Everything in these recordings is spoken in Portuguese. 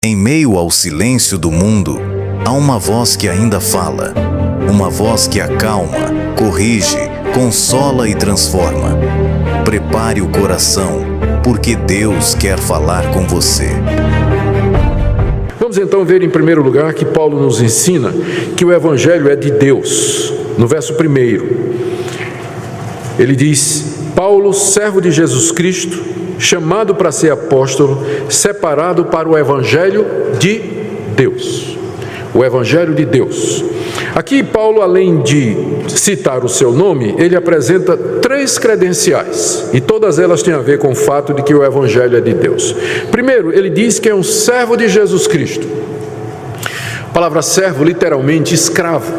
Em meio ao silêncio do mundo, há uma voz que ainda fala, uma voz que acalma, corrige, consola e transforma. Prepare o coração, porque Deus quer falar com você. Vamos então ver em primeiro lugar que Paulo nos ensina que o Evangelho é de Deus. No verso 1, ele diz: Paulo, servo de Jesus Cristo, chamado para ser apóstolo, separado para o Evangelho de Deus. O Evangelho de Deus. Aqui Paulo, além de citar o seu nome, ele apresenta 3 credenciais, e todas elas têm a ver com o fato de que o Evangelho é de Deus. Primeiro, ele diz que é um servo de Jesus Cristo. A palavra servo, literalmente escravo.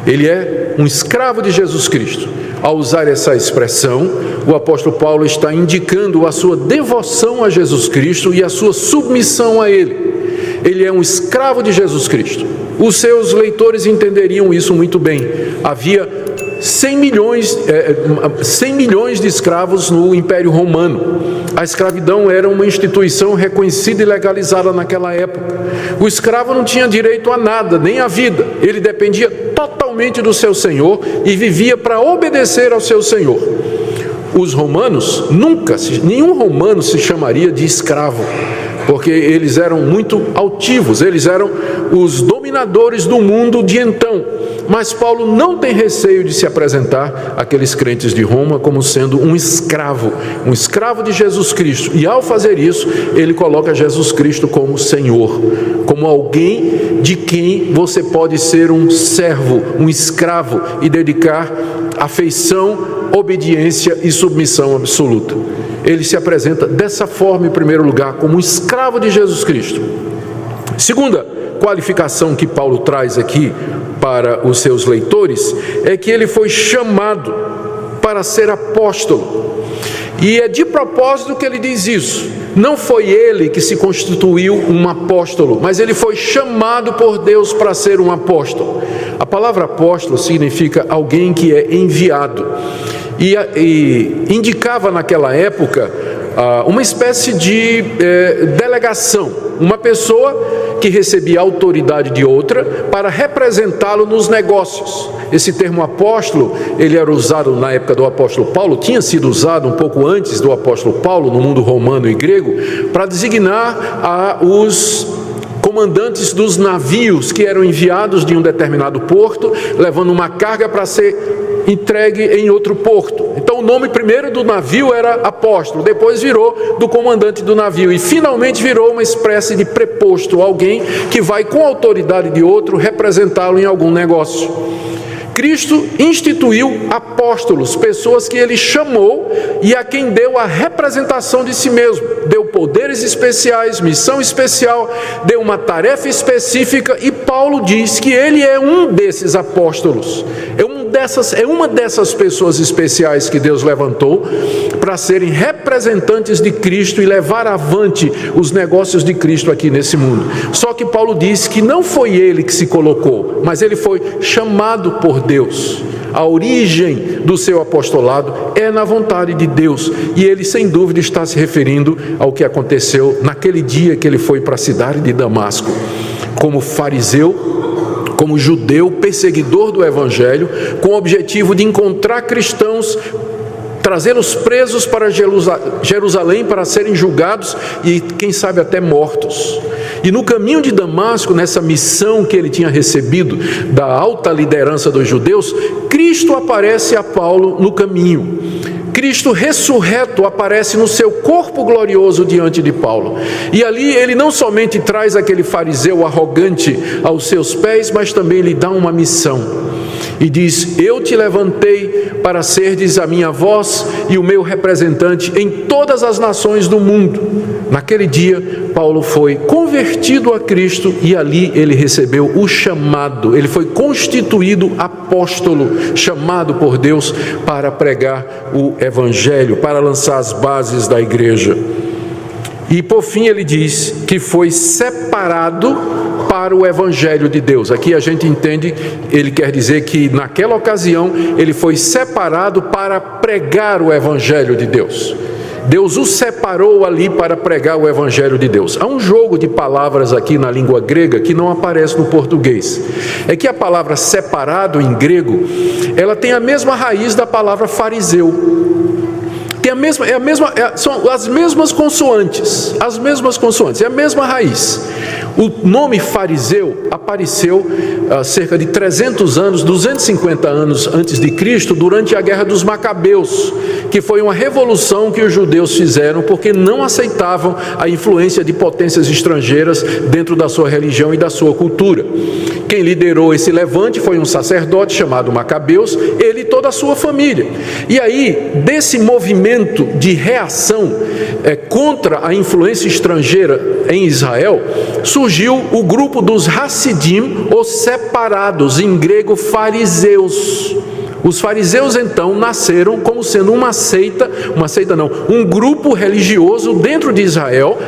Ele é um escravo de Jesus Cristo. Ao usar essa expressão, o apóstolo Paulo está indicando a sua devoção a Jesus Cristo e a sua submissão a Ele. Ele é um escravo de Jesus Cristo. Os seus leitores entenderiam isso muito bem. Havia 100 milhões de escravos no Império Romano. A escravidão era uma instituição reconhecida e legalizada naquela época. O escravo não tinha direito a nada, nem à vida. Ele dependia totalmente do seu senhor e vivia para obedecer ao seu senhor. Os romanos, nenhum romano se chamaria de escravo, porque eles eram muito altivos, eles eram os dominadores do mundo de então. Mas Paulo não tem receio de se apresentar àqueles crentes de Roma como sendo um escravo de Jesus Cristo. E ao fazer isso, ele coloca Jesus Cristo como Senhor, como alguém de quem você pode ser um servo, um escravo e dedicar afeição, obediência e submissão absoluta. Ele se apresenta dessa forma, em primeiro lugar, como um escravo de Jesus Cristo. Segunda qualificação que Paulo traz aqui para os seus leitores é que ele foi chamado para ser apóstolo. E é de propósito que ele diz isso. Não foi ele que se constituiu um apóstolo, mas ele foi chamado por Deus para ser um apóstolo. A palavra apóstolo significa alguém que é enviado. E indicava naquela época uma espécie de delegação, uma pessoa que recebia a autoridade de outra para representá-lo nos negócios. Esse termo apóstolo, ele era usado na época do apóstolo Paulo, tinha sido usado um pouco antes do apóstolo Paulo, no mundo romano e grego, para designar os comandantes dos navios que eram enviados de um determinado porto, levando uma carga para ser entregue em outro porto. Então o nome primeiro do navio era apóstolo, depois virou do comandante do navio e finalmente virou uma espécie de preposto, alguém que vai com a autoridade de outro representá-lo em algum negócio. Cristo instituiu apóstolos, pessoas que ele chamou e a quem deu a representação de si mesmo, deu poderes especiais, missão especial, deu uma tarefa específica, e Paulo diz que ele é um desses apóstolos, é uma dessas pessoas especiais que Deus levantou para serem representantes de Cristo e levar avante os negócios de Cristo aqui nesse mundo. Só que Paulo diz que não foi ele que se colocou, mas ele foi chamado por Deus. A origem do seu apostolado é na vontade de Deus, e ele sem dúvida está se referindo ao que aconteceu naquele dia que ele foi para a cidade de Damasco, como fariseu, como judeu, perseguidor do Evangelho, com o objetivo de encontrar cristãos, trazê-los presos para Jerusalém para serem julgados e, quem sabe, até mortos. E no caminho de Damasco, nessa missão que ele tinha recebido da alta liderança dos judeus, Cristo aparece a Paulo no caminho. Cristo ressurreto aparece no seu corpo glorioso diante de Paulo. E ali ele não somente traz aquele fariseu arrogante aos seus pés, mas também lhe dá uma missão. E diz: eu te levantei para serdes a minha voz e o meu representante em todas as nações do mundo. Naquele dia, Paulo foi convertido a Cristo e ali ele recebeu o chamado. Ele foi constituído apóstolo, chamado por Deus para pregar o Evangelho, para lançar as bases da igreja. E por fim ele diz que foi separado para o Evangelho de Deus. Aqui a gente entende, ele quer dizer que naquela ocasião ele foi separado para pregar o Evangelho de Deus. Deus o separou ali para pregar o Evangelho de Deus. Há um jogo de palavras aqui na língua grega que não aparece no português. É que a palavra separado em grego, ela tem a mesma raiz da palavra fariseu. São as mesmas consoantes, é a mesma raiz. O nome fariseu apareceu cerca de 300 anos, 250 anos antes de Cristo, durante a Guerra dos Macabeus, que foi uma revolução que os judeus fizeram porque não aceitavam a influência de potências estrangeiras dentro da sua religião e da sua cultura. Quem liderou esse levante foi um sacerdote chamado Macabeus, ele e toda a sua família. E aí, desse movimento de reação contra a influência estrangeira em Israel, surgiu o grupo dos Hassidim, os separados, em grego fariseus. Os fariseus então nasceram como sendo um grupo religioso dentro de Israel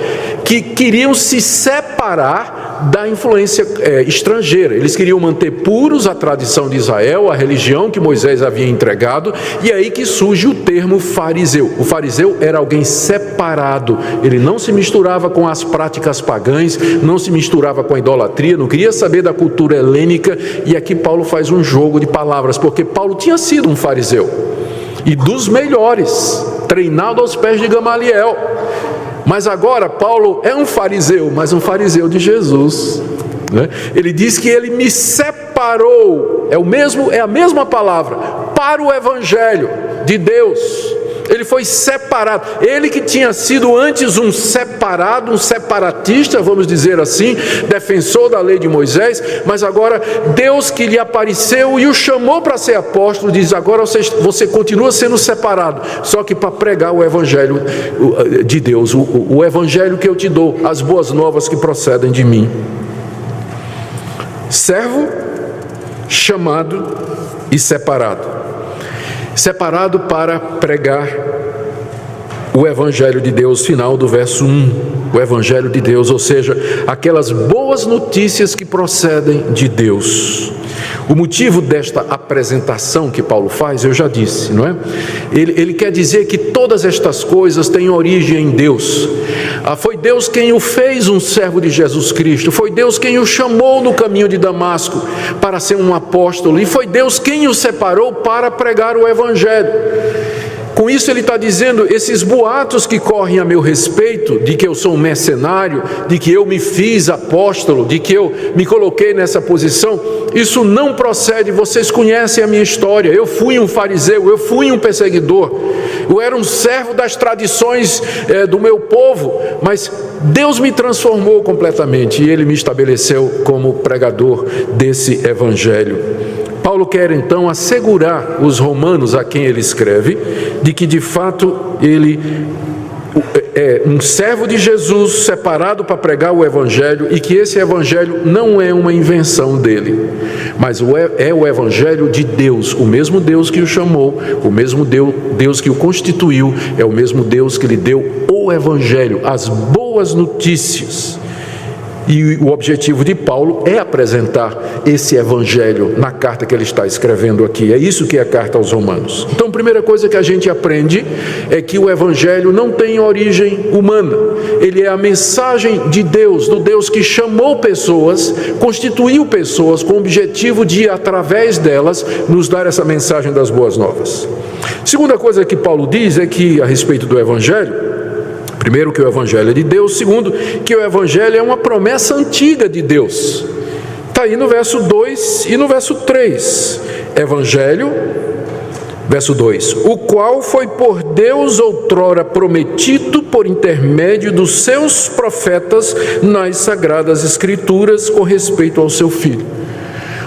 que queriam se separar da influência estrangeira. Eles queriam manter puros a tradição de Israel, a religião que Moisés havia entregado, e é aí que surge o termo fariseu. O fariseu era alguém separado, ele não se misturava com as práticas pagãs, não se misturava com a idolatria, não queria saber da cultura helênica, e aqui Paulo faz um jogo de palavras, porque Paulo tinha sido um fariseu, e dos melhores, treinado aos pés de Gamaliel. Mas agora Paulo é um fariseu, mas um fariseu de Jesus, né? Ele diz que ele me separou, é a mesma palavra, para o Evangelho de Deus. Ele foi separado. Ele que tinha sido antes um separado, um separatista, vamos dizer assim, defensor da lei de Moisés, mas agora Deus que lhe apareceu e o chamou para ser apóstolo, diz: agora você continua sendo separado, só que para pregar o Evangelho de Deus, o Evangelho que eu te dou, as boas novas que procedem de mim. Servo, chamado e separado. Separado para pregar o Evangelho de Deus, final do verso 1, o Evangelho de Deus, ou seja, aquelas boas notícias que procedem de Deus. O motivo desta apresentação que Paulo faz, eu já disse, não é? Ele quer dizer que todas estas coisas têm origem em Deus. Foi Deus quem o fez um servo de Jesus Cristo, foi Deus quem o chamou no caminho de Damasco para ser um apóstolo, e foi Deus quem o separou para pregar o Evangelho. Com isso ele está dizendo, esses boatos que correm a meu respeito, de que eu sou um mercenário, de que eu me fiz apóstolo, de que eu me coloquei nessa posição, isso não procede. Vocês conhecem a minha história. Eu fui um fariseu, eu fui um perseguidor, eu era um servo das tradições do meu povo, mas Deus me transformou completamente e Ele me estabeleceu como pregador desse Evangelho. Paulo quer então assegurar os romanos a quem ele escreve de que de fato ele é um servo de Jesus separado para pregar o Evangelho, e que esse Evangelho não é uma invenção dele, mas é o Evangelho de Deus, o mesmo Deus que o chamou, o mesmo Deus que o constituiu, é o mesmo Deus que lhe deu o Evangelho, as boas notícias. E o objetivo de Paulo é apresentar esse Evangelho na carta que ele está escrevendo aqui. É isso que é a carta aos Romanos. Então, a primeira coisa que a gente aprende é que o Evangelho não tem origem humana. Ele é a mensagem de Deus, do Deus que chamou pessoas, constituiu pessoas com o objetivo de, através delas, nos dar essa mensagem das boas novas. Segunda coisa que Paulo diz é que, a respeito do Evangelho, primeiro, que o Evangelho é de Deus. Segundo, que o Evangelho é uma promessa antiga de Deus. Está aí no verso 2 e no verso 3. Evangelho, verso 2: o qual foi por Deus outrora prometido por intermédio dos seus profetas nas Sagradas Escrituras com respeito ao seu Filho.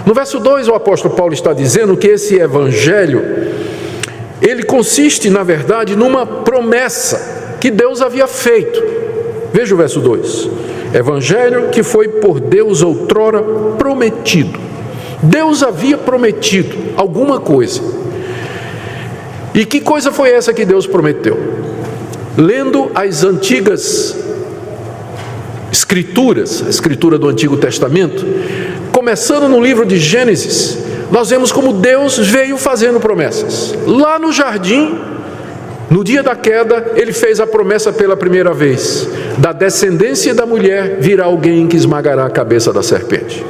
No verso 2, o apóstolo Paulo está dizendo que esse Evangelho, ele consiste, na verdade, numa promessa que Deus havia feito. Veja o verso 2. Evangelho que foi por Deus outrora prometido. Deus havia prometido alguma coisa. E que coisa foi essa que Deus prometeu? Lendo as antigas escrituras, a escritura do Antigo Testamento, começando no livro de Gênesis, nós vemos como Deus veio fazendo promessas. Lá no jardim, No dia da queda, ele fez a promessa pela primeira vez: da descendência da mulher virá alguém que esmagará a cabeça da serpente.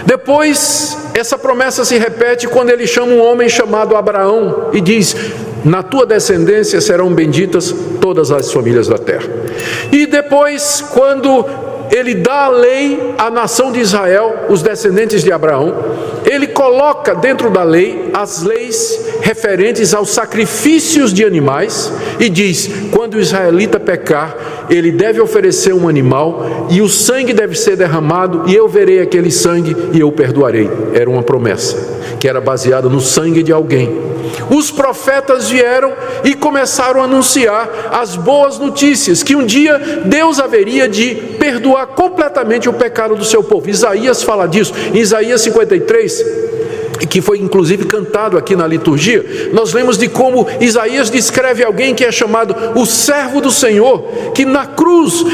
Depois, essa promessa se repete quando ele chama um homem chamado Abraão e diz: na tua descendência serão benditas todas as famílias da terra. E depois, quando ele dá a lei à nação de Israel, os descendentes de Abraão, ele coloca dentro da lei as leis referentes aos sacrifícios de animais e diz: quando o israelita pecar, ele deve oferecer um animal e o sangue deve ser derramado, e eu verei aquele sangue e eu perdoarei. Era uma promessa que era baseada no sangue de alguém. Os profetas vieram e começaram a anunciar as boas notícias, que um dia Deus haveria de perdoar completamente o pecado do seu povo. Isaías fala disso. Em Isaías 53, que foi inclusive cantado aqui na liturgia, nós lemos de como Isaías descreve alguém que é chamado o servo do Senhor, que na cruz,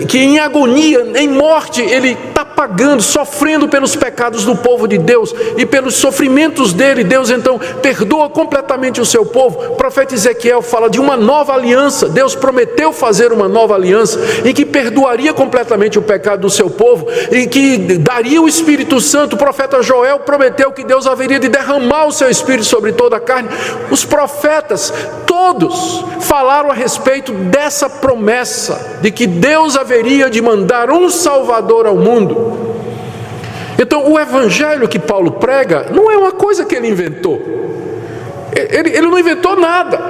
que em agonia, em morte, ele está pagando, sofrendo pelos pecados do povo de Deus e pelos sofrimentos dele. Deus então perdoa completamente o seu povo. O profeta Ezequiel fala de uma nova aliança. Deus prometeu fazer uma nova aliança em que perdoaria completamente o pecado do seu povo, em que daria o Espírito Santo. O profeta Joel prometeu que Deus haveria de derramar o seu Espírito sobre toda a carne. Os profetas todos falaram a respeito dessa promessa de que Deus haveria de mandar um Salvador ao mundo. Então, o evangelho que Paulo prega não é uma coisa que ele inventou. Ele não inventou nada.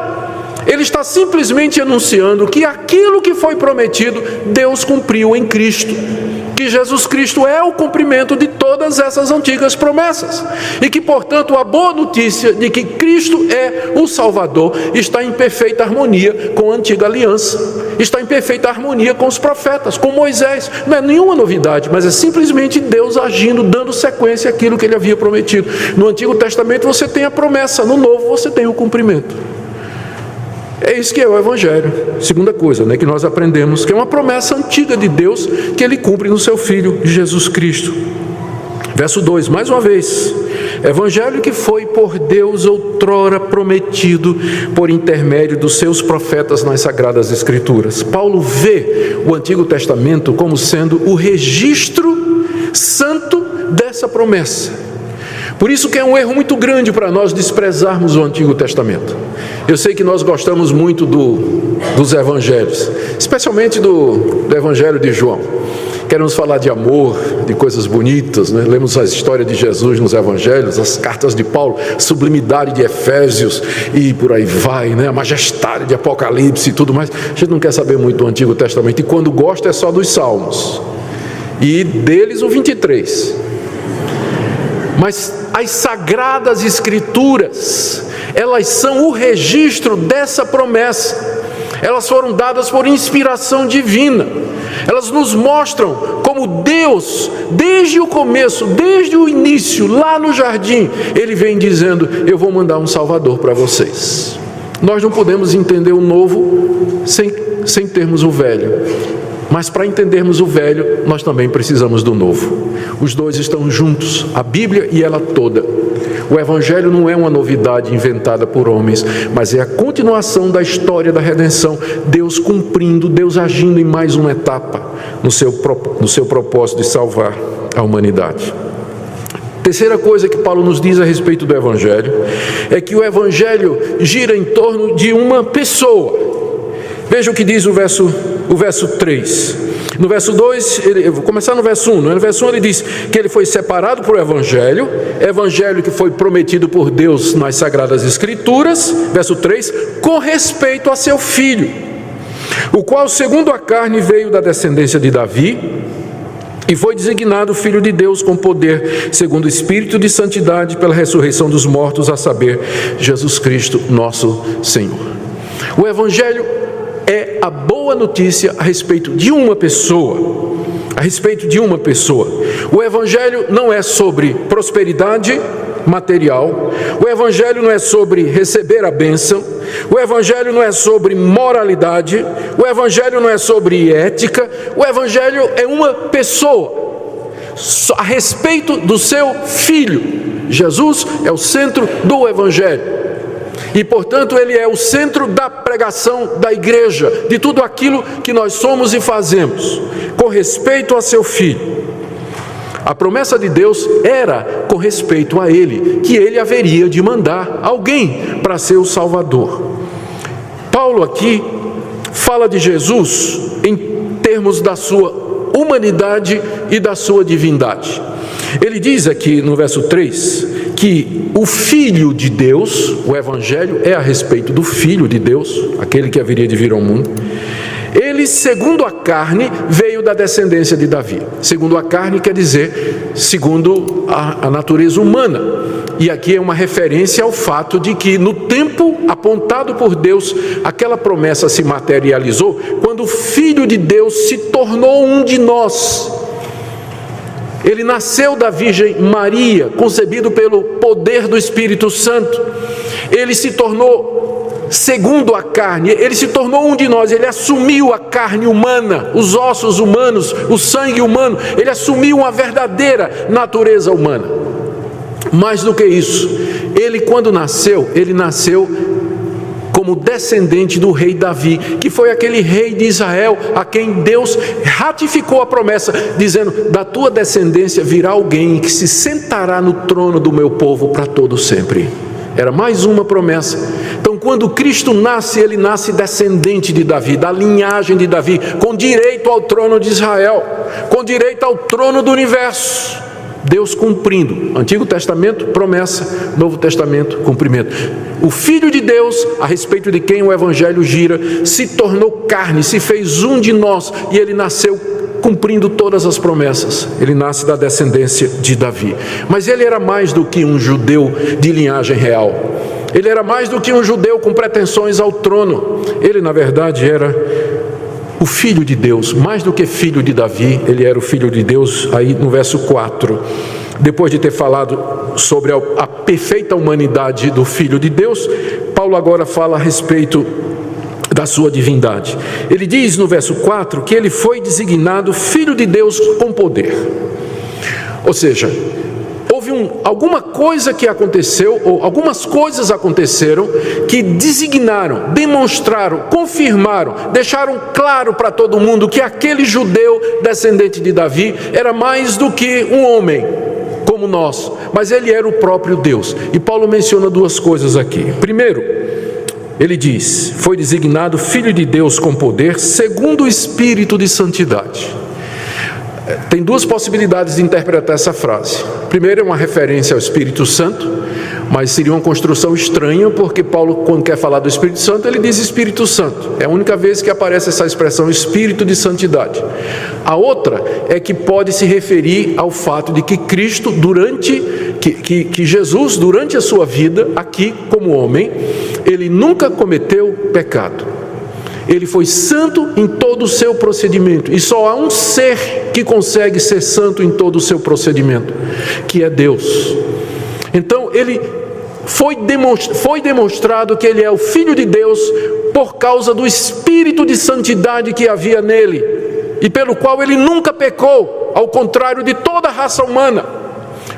Ele está simplesmente anunciando que aquilo que foi prometido, Deus cumpriu em Cristo. Que Jesus Cristo é o cumprimento de todas essas antigas promessas. E que, portanto, a boa notícia de que Cristo é o Salvador está em perfeita harmonia com a antiga aliança. Está em perfeita harmonia com os profetas, com Moisés. Não é nenhuma novidade, mas é simplesmente Deus agindo, dando sequência àquilo que ele havia prometido. No Antigo Testamento você tem a promessa, no Novo você tem o cumprimento. É isso que é o Evangelho. Segunda coisa, que nós aprendemos, que é uma promessa antiga de Deus, que Ele cumpre no seu Filho, Jesus Cristo. Verso 2, mais uma vez: Evangelho que foi por Deus outrora prometido por intermédio dos seus profetas nas Sagradas Escrituras. Paulo vê o Antigo Testamento como sendo o registro santo dessa promessa. Por isso que é um erro muito grande para nós desprezarmos o Antigo Testamento. Eu sei que nós gostamos muito dos evangelhos, especialmente do Evangelho de João. Queremos falar de amor, de coisas bonitas, né? Lemos a história de Jesus nos evangelhos, as cartas de Paulo, sublimidade de Efésios e por aí vai, né? A majestade de Apocalipse e tudo mais. A gente não quer saber muito do Antigo Testamento, e quando gosta é só dos Salmos, e deles o 23. Mas as Sagradas Escrituras, elas são o registro dessa promessa. Elas foram dadas por inspiração divina. Elas nos mostram como Deus, desde o começo, desde o início, lá no jardim, Ele vem dizendo: eu vou mandar um Salvador para vocês. Nós não podemos entender o novo sem termos o velho. Mas para entendermos o velho, nós também precisamos do novo. Os dois estão juntos, a Bíblia e ela toda. O Evangelho não é uma novidade inventada por homens, mas é a continuação da história da redenção. Deus cumprindo, Deus agindo em mais uma etapa no seu propósito de salvar a humanidade. Terceira coisa que Paulo nos diz a respeito do Evangelho é que o Evangelho gira em torno de uma pessoa. Veja o que diz o verso 3. No verso 2, eu vou começar no verso 1. No verso 1 ele diz que ele foi separado por evangelho que foi prometido por Deus nas Sagradas Escrituras. Verso 3, com respeito a seu filho, o qual segundo a carne veio da descendência de Davi, e foi designado Filho de Deus com poder, segundo o Espírito de santidade, pela ressurreição dos mortos, a saber, Jesus Cristo, nosso Senhor. O Evangelho é a boa notícia a respeito de uma pessoa. A respeito de uma pessoa. O Evangelho não é sobre prosperidade material. O Evangelho não é sobre receber a bênção. O Evangelho não é sobre moralidade. O Evangelho não é sobre ética. O Evangelho é uma pessoa. A respeito do seu Filho. Jesus é o centro do Evangelho. E, portanto, ele é o centro da pregação da igreja, de tudo aquilo que nós somos e fazemos, com respeito a seu Filho. A promessa de Deus era com respeito a ele, que ele haveria de mandar alguém para ser o Salvador. Paulo aqui fala de Jesus em termos da sua humanidade e da sua divindade. Ele diz aqui no verso 3 que o Filho de Deus, o Evangelho é a respeito do Filho de Deus, aquele que haveria de vir ao mundo. Ele, segundo a carne, veio da descendência de Davi. Segundo a carne quer dizer segundo a natureza humana. E aqui é uma referência ao fato de que no tempo apontado por Deus, aquela promessa se materializou quando o Filho de Deus se tornou um de nós. Ele nasceu da Virgem Maria, concebido pelo poder do Espírito Santo. Ele se tornou segundo a carne, ele se tornou um de nós, ele assumiu a carne humana, os ossos humanos, o sangue humano, ele assumiu uma verdadeira natureza humana. Mais do que isso, ele quando nasceu, ele nasceu como descendente do rei Davi, que foi aquele rei de Israel, a quem Deus ratificou a promessa, dizendo: da tua descendência virá alguém que se sentará no trono do meu povo para todo sempre. Era mais uma promessa. Então, quando Cristo nasce, ele nasce descendente de Davi, da linhagem de Davi, com direito ao trono de Israel, com direito ao trono do universo. Deus cumprindo. Antigo Testamento, promessa. Novo Testamento, cumprimento. O Filho de Deus, a respeito de quem o Evangelho gira, se tornou carne, se fez um de nós, e ele nasceu cumprindo todas as promessas. Ele nasce da descendência de Davi. Mas ele era mais do que um judeu de linhagem real. Ele era mais do que um judeu com pretensões ao trono. Ele, na verdade, era o Filho de Deus. Mais do que filho de Davi, ele era o Filho de Deus. Aí no verso 4, depois de ter falado sobre a perfeita humanidade do Filho de Deus, Paulo agora fala a respeito da sua divindade. Ele diz no verso 4 que ele foi designado Filho de Deus com poder. Ou seja, houve alguma coisa que aconteceu, ou algumas coisas aconteceram que designaram, demonstraram, confirmaram, deixaram claro para todo mundo que aquele judeu descendente de Davi era mais do que um homem como nós, mas ele era o próprio Deus. E Paulo menciona duas coisas aqui. Primeiro, ele diz: foi designado Filho de Deus com poder, segundo o Espírito de santidade. Tem duas possibilidades de interpretar essa frase. Primeiro, é uma referência ao Espírito Santo, mas seria uma construção estranha, porque Paulo, quando quer falar do Espírito Santo, ele diz Espírito Santo. É a única vez que aparece essa expressão, Espírito de santidade. A outra é que pode se referir ao fato de que Cristo, que Jesus, durante a sua vida, aqui como homem, ele nunca cometeu pecado. Ele foi santo em todo o seu procedimento. E só há um ser que consegue ser santo em todo o seu procedimento, que é Deus. Então, ele foi demonstrado que ele é o Filho de Deus por causa do Espírito de santidade que havia nele, e pelo qual ele nunca pecou, ao contrário de toda a raça humana.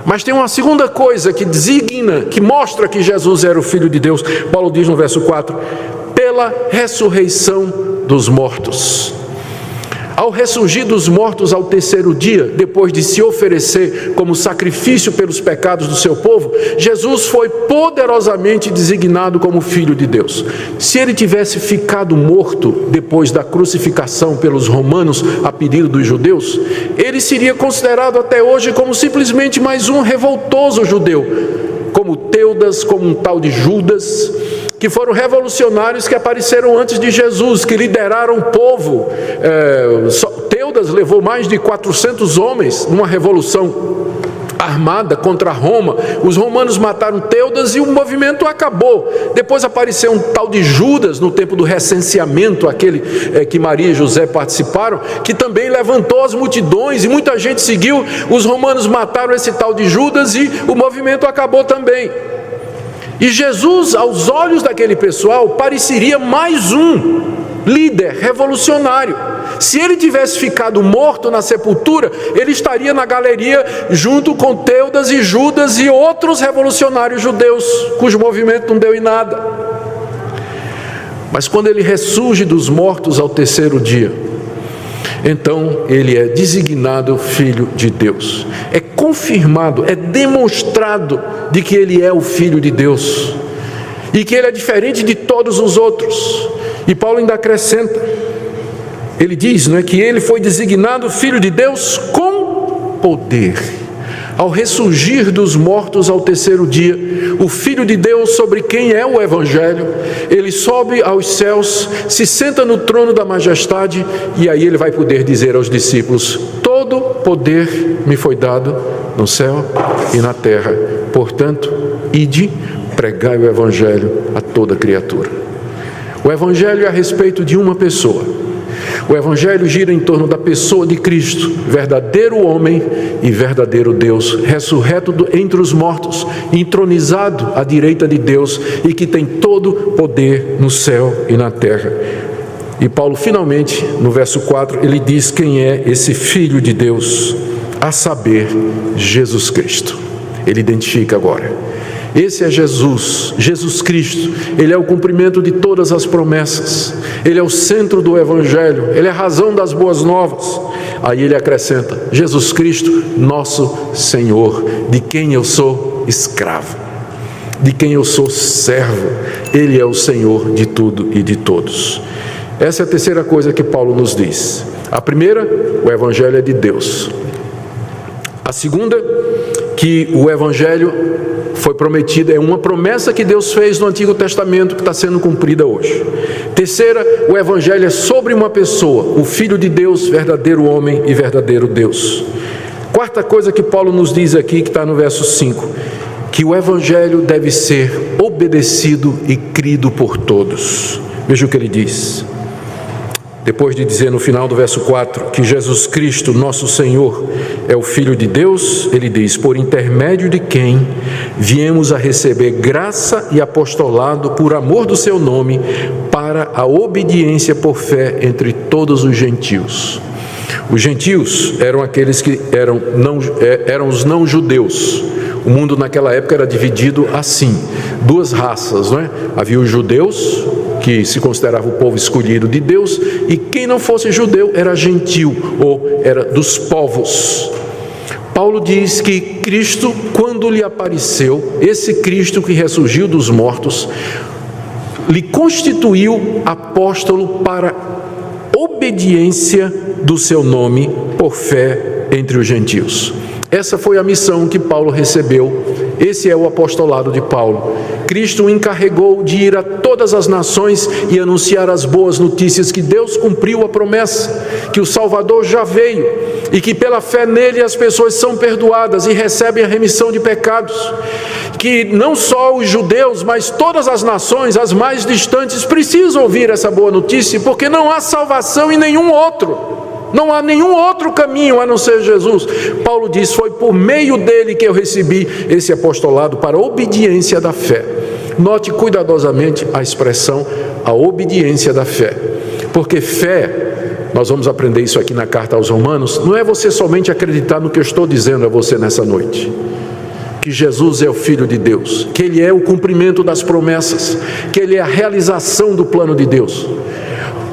Mas tem uma segunda coisa que designa, que mostra que Jesus era o Filho de Deus. Paulo diz no verso 4, pela ressurreição dos mortos. Ao ressurgir dos mortos ao terceiro dia, depois de se oferecer como sacrifício pelos pecados do seu povo, Jesus foi poderosamente designado como Filho de Deus. Se ele tivesse ficado morto depois da crucificação pelos romanos a pedido dos judeus, ele seria considerado até hoje como simplesmente mais um revoltoso judeu, como Teudas, como um tal de Judas, que foram revolucionários que apareceram antes de Jesus, que lideraram o povo. Teudas levou mais de 400 homens numa revolução armada contra Roma. Os romanos mataram Teudas e o movimento acabou. Depois apareceu um tal de Judas no tempo do recenseamento, aquele que Maria e José participaram, que também levantou as multidões e muita gente seguiu. Os romanos mataram esse tal de Judas e o movimento acabou também. E Jesus, aos olhos daquele pessoal, pareceria mais um líder revolucionário. Se ele tivesse ficado morto na sepultura, ele estaria na galeria junto com Teudas e Judas e outros revolucionários judeus, cujo movimento não deu em nada. Mas quando ele ressurge dos mortos ao terceiro dia, então ele é designado Filho de Deus. É confirmado, é demonstrado de que ele é o Filho de Deus e que ele é diferente de todos os outros. E Paulo ainda acrescenta, ele diz, não é, que ele foi designado Filho de Deus com poder. Ao ressurgir dos mortos ao terceiro dia, o Filho de Deus, sobre quem é o Evangelho, ele sobe aos céus, se senta no trono da majestade, e aí ele vai poder dizer aos discípulos: todo poder me foi dado no céu e na terra, portanto, ide, pregai o Evangelho a toda criatura. O Evangelho é a respeito de uma pessoa. O Evangelho gira em torno da pessoa de Cristo, verdadeiro homem e verdadeiro Deus, ressurreto entre os mortos, entronizado à direita de Deus e que tem todo poder no céu e na terra. E Paulo finalmente, no verso 4, ele diz quem é esse Filho de Deus, a saber, Jesus Cristo. Ele identifica agora. Esse é Jesus, Jesus Cristo. Ele é o cumprimento de todas as promessas. Ele é o centro do Evangelho. Ele é a razão das boas novas. Aí ele acrescenta: Jesus Cristo, nosso Senhor, de quem eu sou escravo, de quem eu sou servo. Ele é o Senhor de tudo e de todos. Essa é a terceira coisa que Paulo nos diz. A primeira, o Evangelho é de Deus. A segunda, que o Evangelho foi prometido, é uma promessa que Deus fez no Antigo Testamento que está sendo cumprida hoje. Terceira, o Evangelho é sobre uma pessoa, o Filho de Deus, verdadeiro homem e verdadeiro Deus. Quarta coisa que Paulo nos diz aqui, que está no verso 5, que o Evangelho deve ser obedecido e crido por todos. Veja o que ele diz. Depois de dizer no final do verso 4 que Jesus Cristo, nosso Senhor, é o Filho de Deus, ele diz: por intermédio de quem viemos a receber graça e apostolado por amor do seu nome, para a obediência por fé entre todos os gentios. Os gentios eram aqueles que eram os não-judeus. O mundo naquela época era dividido assim, duas raças, não é? Havia os judeus, que se considerava o povo escolhido de Deus, e quem não fosse judeu era gentil, ou era dos povos. Paulo diz que Cristo, quando lhe apareceu, esse Cristo que ressurgiu dos mortos, lhe constituiu apóstolo para obediência do seu nome por fé entre os gentios. Essa foi a missão que Paulo recebeu. Esse é o apostolado de Paulo. Cristo o encarregou de ir a todas as nações e anunciar as boas notícias que Deus cumpriu a promessa, que o Salvador já veio e que pela fé nele as pessoas são perdoadas e recebem a remissão de pecados, que não só os judeus, mas todas as nações, as mais distantes, precisam ouvir essa boa notícia, porque não há salvação em nenhum outro. Não há nenhum outro caminho a não ser Jesus. Paulo diz: foi por meio dele que eu recebi esse apostolado para a obediência da fé. Note cuidadosamente a expressão, a obediência da fé. Porque fé, nós vamos aprender isso aqui na carta aos Romanos, não é você somente acreditar no que eu estou dizendo a você nessa noite. Que Jesus é o Filho de Deus, que Ele é o cumprimento das promessas, que Ele é a realização do plano de Deus.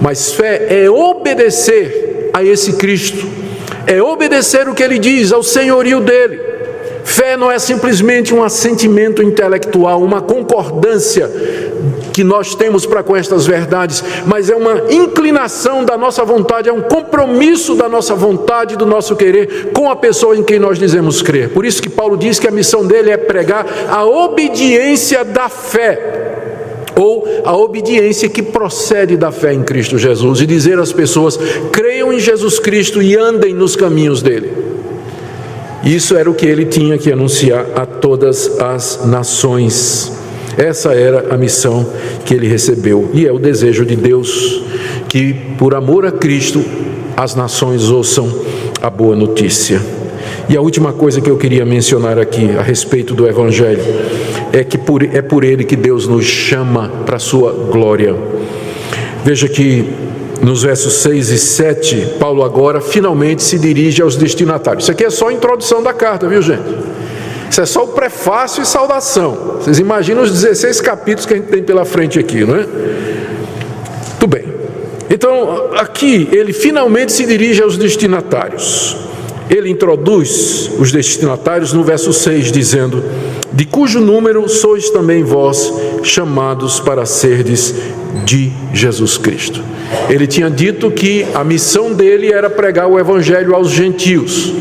Mas fé é obedecer a esse Cristo, é obedecer o que Ele diz, ao senhorio dEle. Fé não é simplesmente um assentimento intelectual, uma concordância que nós temos para com estas verdades, mas é uma inclinação da nossa vontade, é um compromisso da nossa vontade, do nosso querer com a pessoa em quem nós dizemos crer. Por isso que Paulo diz que a missão dele é pregar a obediência da fé, ou a obediência que procede da fé em Cristo Jesus, e dizer às pessoas: creiam em Jesus Cristo e andem nos caminhos dele. Isso era o que ele tinha que anunciar a todas as nações. Essa era a missão que ele recebeu, e é o desejo de Deus que, por amor a Cristo, as nações ouçam a boa notícia. E a última coisa que eu queria mencionar aqui a respeito do Evangelho é que é por ele que Deus nos chama para a sua glória. Veja que nos versos 6 e 7, Paulo agora finalmente se dirige aos destinatários. Isso aqui é só a introdução da carta, viu, gente? Isso é só o prefácio e saudação. Vocês imaginam os 16 capítulos que a gente tem pela frente aqui, não é? Então, aqui ele finalmente se dirige aos destinatários. Ele introduz os destinatários no verso 6, dizendo: de cujo número sois também vós chamados para serdes de Jesus Cristo. Ele tinha dito que a missão dele era pregar o evangelho aos gentios,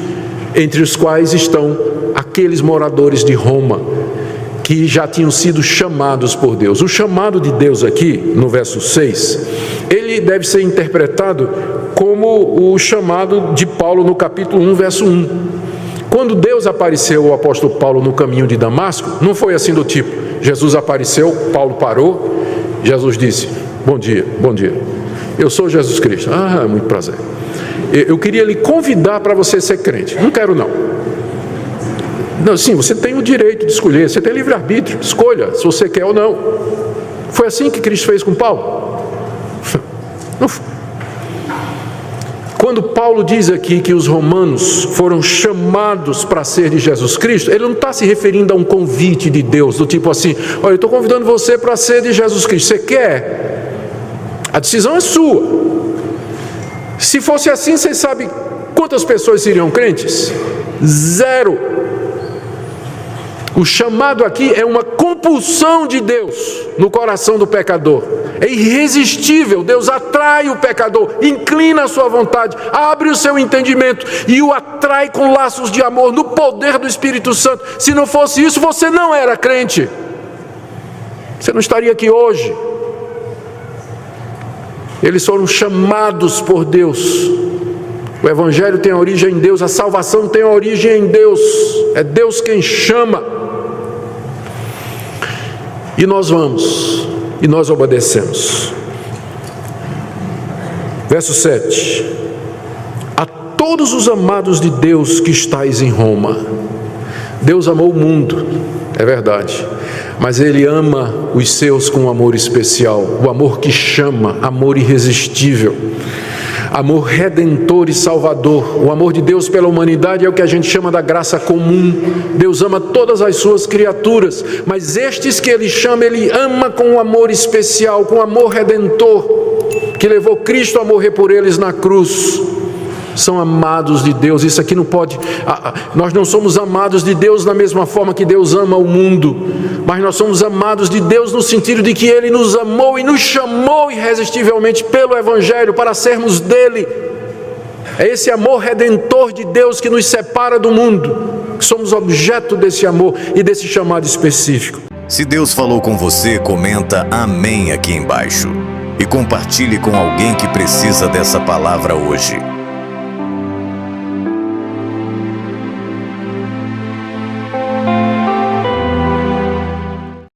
entre os quais estão aqueles moradores de Roma, que já tinham sido chamados por Deus. O chamado de Deus aqui, no verso 6, ele deve ser interpretado como o chamado de Paulo no capítulo 1, verso 1. Quando Deus apareceu ao apóstolo Paulo no caminho de Damasco, não foi assim do tipo: Jesus apareceu, Paulo parou, Jesus disse: bom dia, eu sou Jesus Cristo. Ah, muito prazer. Eu queria lhe convidar para você ser crente. Não quero não. Não, sim, você tem o direito de escolher, você tem livre-arbítrio, escolha se você quer ou não. Foi assim que Cristo fez com Paulo? Não foi. Quando Paulo diz aqui que os romanos foram chamados para ser de Jesus Cristo, ele não está se referindo a um convite de Deus, do tipo assim: olha, eu estou convidando você para ser de Jesus Cristo, você quer? A decisão é sua. Se fosse assim, você sabe quantas pessoas seriam crentes? 0. O chamado aqui é uma compulsão de Deus no coração do pecador. É irresistível. Deus atrai o pecador, inclina a sua vontade, abre o seu entendimento e o atrai com laços de amor no poder do Espírito Santo. Se não fosse isso, você não era crente. Você não estaria aqui hoje. Eles foram chamados por Deus. O Evangelho tem origem em Deus, a salvação tem origem em Deus. É Deus quem chama. E nós vamos, e nós obedecemos. Verso 7. A todos os amados de Deus que estáis em Roma. Deus amou o mundo, é verdade, mas Ele ama os seus com um amor especial, o amor que chama, amor irresistível, amor redentor e salvador. O amor de Deus pela humanidade é o que a gente chama da graça comum. Deus ama todas as suas criaturas, mas estes que Ele chama, Ele ama com um amor especial, com um amor redentor, que levou Cristo a morrer por eles na cruz. São amados de Deus. Isso aqui não pode... Nós não somos amados de Deus da mesma forma que Deus ama o mundo, mas nós somos amados de Deus no sentido de que Ele nos amou e nos chamou irresistivelmente pelo Evangelho para sermos dele. É esse amor redentor de Deus que nos separa do mundo. Somos objeto desse amor e desse chamado específico. Se Deus falou com você, comenta amém aqui embaixo e compartilhe com alguém que precisa dessa palavra hoje.